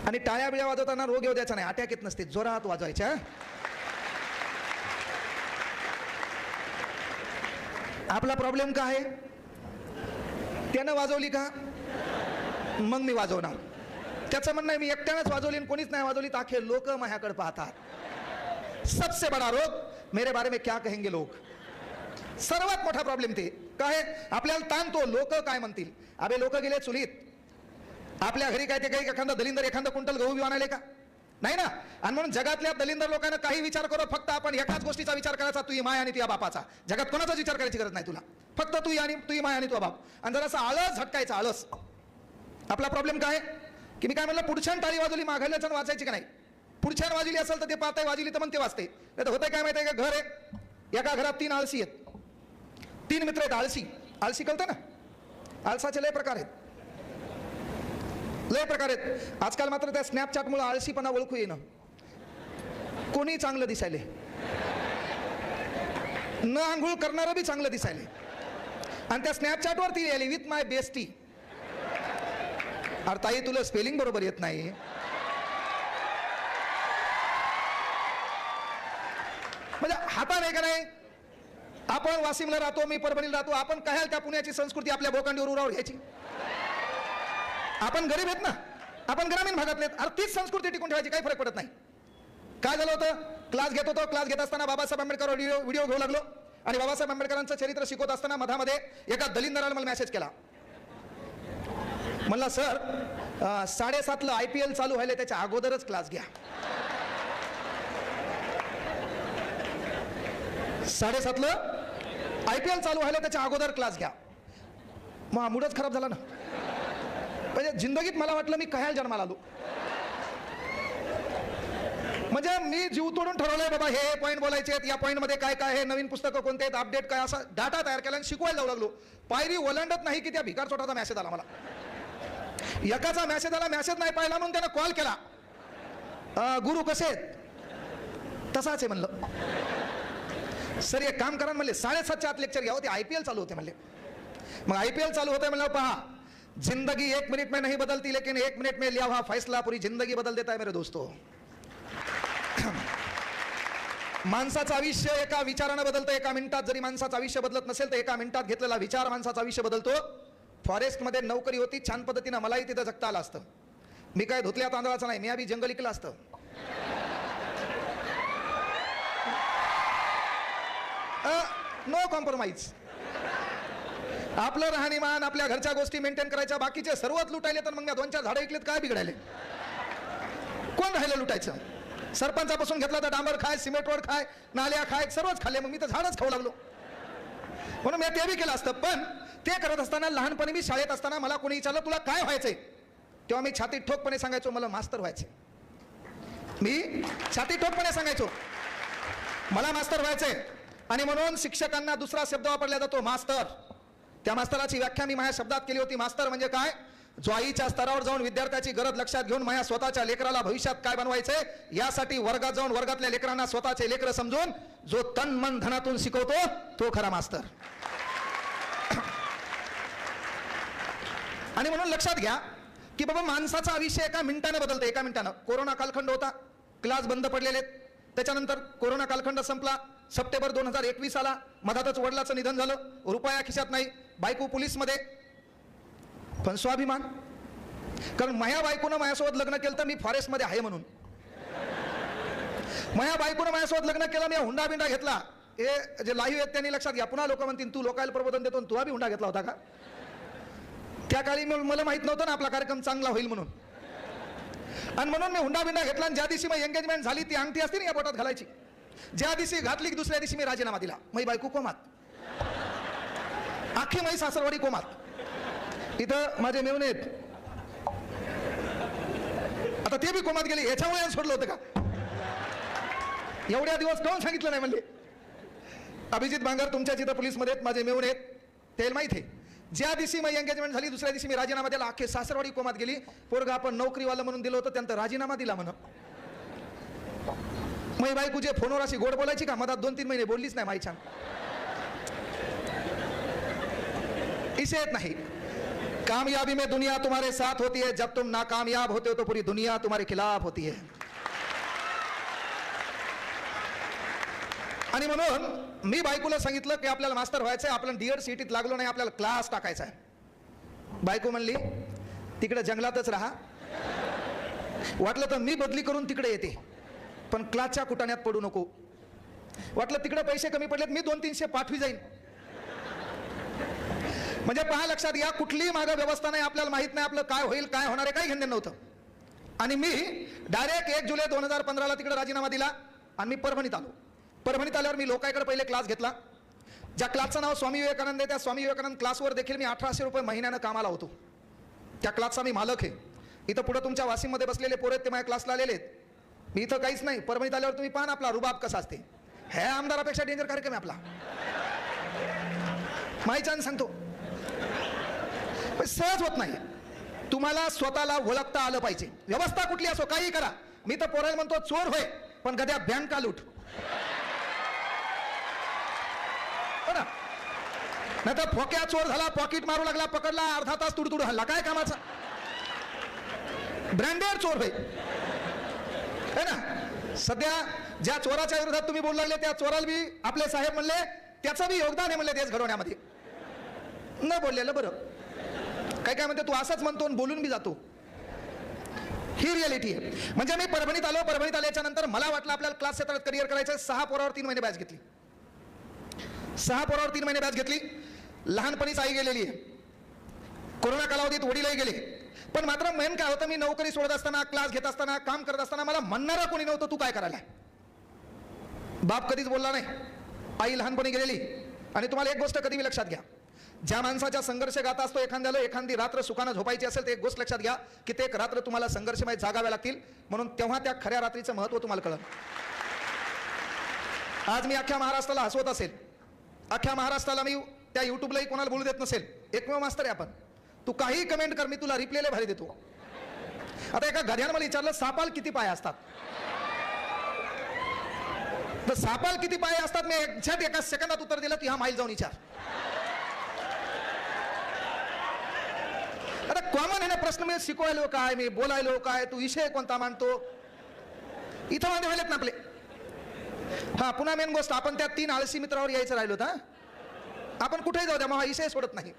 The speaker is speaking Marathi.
आणि टाळ्या बिळ्या वाजवताना रोग येऊ द्यायचा नाही, अटॅक येत नसते, जोरात वाजवायच्या. आपला प्रॉब्लेम काय आहे? त्यानं वाजवली का मग मी वाजवणार. त्याचं म्हणणं आहे मी एकट्यानंच वाजवली आणि कोणीच नाही वाजवली तर अखे लोक माझ्याकडे पाहतात. सबसे बडा रोग मेरे बारे में क्या कहेंगे लोग. सर्वात मोठा प्रॉब्लेम ते काय आपल्याला ताणतो, लोक काय म्हणतील. अबे लोक गेले चुलीत, आपल्या घरी काय ते काही एखादा दलिंदर एखादा क्विंटल गहू बी आणाले का नाही ना. आणि म्हणून जगातल्या दलिंदर लोकांना काही विचार करो, फक्त आपण एकाच गोष्टीचा विचार करायचा, तुझी माय आणि तुझ्या बापाचा. जगात कोणाचाच विचार करायची गरज नाही तुला, फक्त तुझी माय आणि तुझा बाप. आणि जरासा आळस झटकायचा, आळस. आपला प्रॉब्लेम काय की मी काय म्हणलं, पुढच्यान टाळी वाजवली माघारल्याच्या वाचायची का नाही. पुढच्यान वाजली असेल तर ते पाहताय, वाजली तर मग ते वाचते. नाही तर होतंय काय माहिती आहे का, घर आहे, एका घरात 3 आळशी आहेत, 3 मित्र आहेत. आळशी आळशी कळतं ना, आळसाचे लय प्रकार आहेत, लय प्रकार आहेत. आजकाल मात्र त्या स्नॅपचॅटमुळे आळशीपणा ओळखू येणं. कोणी चांगलं दिसायले, न आंघोळ करणारं बी चांगलं दिसायले, आणि त्या स्नॅपचॅटवरती आली विथ माय बेस्टी. अरे ताई तुला स्पेलिंग बरोबर येत नाही. म्हणजे हाता नाही का नाही. आपण वाशिमला राहतो, मी परभणीला राहतो, आपण काय त्या पुण्याची संस्कृती आपल्या बोकांडीवर उरावर घ्यायची. आपण गरीब आहेत ना, आपण ग्रामीण भागातले आहेत. अरे तीच संस्कृती टिकून ठेवायची, काही फरक पडत नाही. काय झालं होतं, क्लास घेत होतो, क्लास घेत असताना बाबासाहेब आंबेडकर व्हिडिओ घेऊ लागलो. आणि बाबासाहेब आंबेडकरांचं चरित्र शिकवत असताना मधामध्ये एका दलिंदराला मला मेसेज केला. म्हणला सर 7:30ला IPL चालू व्हायला त्याच्या अगोदरच क्लास घ्या. 7:30ला IPL चालू व्हायला त्याच्या अगोदर क्लास घ्या. मग मूडच खराब झाला ना. म्हणजे जिंदगीत मला वाटलं मी काय जन्माला आलो. म्हणजे मी जीव तोडून ठरवलंय बाबा हे पॉईंट बोलायचे आहेत, या पॉईंट मध्ये काय काय आहे, नवीन पुस्तकं कोणते आहेत, अपडेट काय, असा डाटा तयार केला आणि शिकवायला जाऊ लागलो. पायरी ओलांडत नाही की त्या भिकार चोटाचा मेसेज आला मला. एकाचा मेसेज आला, मेसेज नाही पाहिला म्हणून त्यानं कॉल केला. गुरु कसे आहेत, तसाच आहे म्हणलं. सर एक काम करा म्हणले, 7:30च्या आत लेक्चर घ्या होते, IPL चालू होते म्हणले. मग IPL चालू होते म्हणलं, पहा जिंदगी 1 मिनट में नहीं बदलती, लेकिन 1 मिनट में लिया हुआ फैसला पूरी जिंदगी बदल देता है मेरे दोस्तों. माणसाचं आयुष्य एका विचारानं बदलतं. एका मिनिटात जरी माणसाचं आयुष्य बदलत नसेल तर एका मिनिटात घेतलेला विचार माणसाचं आयुष्य बदलतो. फॉरेस्टमध्ये नोकरी होती छान पद्धतीनं, मलाही तिथं जगता आलं असतं. मी काय धुतल्या तांदळाचं नाही, मी आधी जंगल इकलं असतं. No compromise. आपलं राहणीमान, आपल्या घरच्या गोष्टी मेंटेन करायच्या, बाकीचे सर्वच लुटायले तर मग मी 2-4 झाडं ऐकलेत, काय बिघडायले. कोण राहिलं लुटायचं. सरपंचापासून घेतला तर डांबर खाय, सिमेंट रोड खाय, नाल्या खाय, सर्वच खाल्ले. मग मी तर झाडच खाऊ लागलो. म्हणून मी ते बी केलं असतं. पण ते करत असताना लहानपणी मी शाळेत असताना मला कोणी विचारलं तुला काय व्हायचंय, तेव्हा मी छाती ठोकपणे सांगायचो मला मास्तर व्हायचे. मी छाती ठोकपणे सांगायचो मला मास्तर व्हायचंय. आणि म्हणून शिक्षकांना दुसरा शब्द वापरला जातो मास्तर. त्या मास्तराची व्याख्या मी माझ्या शब्दात केली होती. मास्तर म्हणजे काय, जो आईच्या स्तरावर जाऊन विद्यार्थ्याची गरज लक्षात घेऊन माझ्या स्वतःच्या लेकराला भविष्यात काय बनवायचंय यासाठी वर्गात जाऊन वर्गातल्या लेकरांना स्वतःचे लेकर समजून जो तन मन धनातून शिकवतो तो खरा मास्तर. आणि म्हणून लक्षात घ्या की बाबा माणसाचं आयुष्य एका मिनिटानं बदलतं, एका मिनिटानं. कोरोना कालखंड होता, क्लास बंद पडलेले. त्याच्यानंतर कोरोना कालखंड संपला, सप्टेंबर 2021 आला. मधातच वडिलाचं निधन झालं, रुपया खिशात नाही, बायको पोलीसमध्ये. पण स्वाभिमान, कारण माझ्या बायकोनं माझ्यासोबत लग्न केलं तर मी फॉरेस्टमध्ये आहे म्हणून. माझ्या बायकोनं माझ्यासोबत लग्न केलं, मी हुंडा बिंडा घेतला. हे जे लाईव्ह आहेत त्यांनी लक्षात घ्या. पुन्हा लोक म्हणतील तू लोकायला प्रबोधन देतो, तू बी हुंडा घेतला होता का. त्या काळी मला माहित नव्हतं ना आपला कार्यक्रम चांगला होईल म्हणून. आणि म्हणून मी हुंडा बिंडा घेतला. आणि ज्या दिवशी मग एंगेजमेंट झाली ती अंगठी असते ना या बोटात घालायची, ज्या दिवशी घातली की दुसऱ्या दिवशी मी राजीनामा दिला. माझी बायको कोमात, आखी माझी सासरवाडी कोमात. इथं माझे मेवणे आहेत, आता ते बी कोमात गेले. याच्यामुळे सोडलं होतं का, एवढ्या दिवस कोण सांगितलं नाही म्हणले. अभिजित बांगर तुमच्या जिथं पोलीसमध्ये आहेत, माझे मेवणे आहेत, ते माहित आहे. ज्या दिवशी माझी एंगेजमेंट झाली दुसऱ्या दिवशी मी राजीनामा दिला. अख्खे सासरवाडी कोमात गेली. पोरगा आपण नोकरीवाला म्हणून दिलं होतं, त्यांचा राजीनामा दिला म्हणून. माझी बायको जे फोनवर अशी गोड बोलायची का, मधात 2-3 महिने बोललीच नाही माई छान. इशे येत नाही. कामयाबी में दुनिया तुम्हारे साथ होती है, जब तुम नाकामयाब होते हो तो पूरी दुनिया तुम्हारे खिलाफ होती है. आणि म्हणून मी बायकोला सांगितलं की आपल्याला मास्टर व्हायचंय, आपण डीएड सीटीत लागलो नाही, आपल्याला क्लास टाकायचा आहे. बायको म्हणली तिकडे जंगलातच राहा, वाटलं तर मी बदली करून तिकडे येते, पण क्लासच्या कुटाण्यात पडू नको. वाटलं तिकडे पैसे कमी पडलेत, मी 200-300 पाठवी जाईन. म्हणजे पहा, लक्षात घ्या, कुठलीही मागे व्यवस्था नाही, आपल्याला माहित नाही आपलं काय होईल, काय होणार आहे, काही घेणं नव्हतं. आणि मी डायरेक्ट 1 जुलै 2015ला तिकडे राजीनामा दिला आणि मी परभणीत आलो. परभणीत आल्यावर मी लोकांकडे पहिले क्लास घेतला. ज्या क्लासचं नाव स्वामी विवेकानंद आहे, त्या स्वामी विवेकानंद क्लासवर देखील मी 1800 रुपये महिन्यानं कामाला होतो. त्या क्लासचा मी मालक आहे. इथं पुढे तुमच्या वाशिममध्ये बसलेले पोरं आहेत, ते माझ्या क्लासला आलेले आहेत. मी इथं काहीच नाही. परभणीत आल्यावर तुम्ही पाहा ना आपला रुबाब कसा असते. हे आमदारापेक्षा डेंजर कार्यक्रम आहे आपला, माहिती सांगतो. सहज होत नाही. तुम्हाला स्वतःला ओळखता आलं पाहिजे. व्यवस्था कुठली असो, काही करा. मी तर पोरायला म्हणतो चोर होय, पण गद्या बँका लूट. नाही तर फोक्या चोर झाला, पॉकेट मारू लागला, पकडला, अर्धा तास तुडतुड हल्ला, काय कामाचा. ब्रँडेड चोर होय है ना. सध्या ज्या चोराच्या विरोधात तुम्ही बोलू लागले, त्या चोराला बी आपले साहेब म्हणले त्याचं बी योगदान आहे म्हणले देश घडवण्यामध्ये. न बोललेलं बरं. काय काय म्हणते, तू असंच म्हणतो आणि बोलून बी जातो. ही रियालिटी आहे. म्हणजे मी परभणीत आलो. परभणीत आल्याच्या नंतर मला वाटलं आपल्याला क्लास क्षेत्रात करिअर करायचं. 6 पोरावर 3 महिने बॅच घेतली. 6 पोरावर 3 महिने बॅच घेतली. लहानपणीच आई गेलेली आहे. कोरोना कालावधीत वडीलही गेले. पण मात्र मेन काय होतं, मी नोकरी सोडत असताना, क्लास घेत असताना, काम करत असताना मला म्हणणारा कोणी नव्हतं, तू काय करायला. बाप कधीच बोलला नाही. आई लहानपणी गेलेली. आणि तुम्हाला एक गोष्ट कधी लक्षात घ्या, ज्या माणसाच्या संघर्ष गाता असतो, एखाद्याला एखादी रात्र सुखानं झोपायची असेल तर एक गोष्ट लक्षात घ्या की ते एक रात्र तुम्हाला संघर्षमय जागाव्या लागतील. म्हणून तेव्हा त्या खऱ्या रात्रीचं महत्व तुम्हाला कळलं. आज मी अख्ख्या महाराष्ट्राला हसवत असेल, अख्ख्या महाराष्ट्राला मी त्या युट्यूबलाही कोणाला बोलू देत नसेल. एकमेव मास्तर आहे आपण. तू काही कमेंट कर, मी तुला रिप्लायला भारी देतो. आता एका गध्यानं मला विचारलं सापाल किती पाय असतात, तर सापाल किती पाय असतात मी एक्झॅक्ट एका सेकंदात उत्तर दिलं, की हा माईल जाऊन विचार. आता कॉमन आहे ना प्रश्न. मी शिकवायलो काय, मी बोलायलो काय, तू विषय कोणता मानतो, इथं मध्ये व्हायलेत ना आपले. हा पुन्हा मेन गोष्ट, आपण त्या 3 आळशी मित्रावर यायचं राहिलो. आपण कुठेही जाऊ द्या, मग हा विषय सोडत नाही.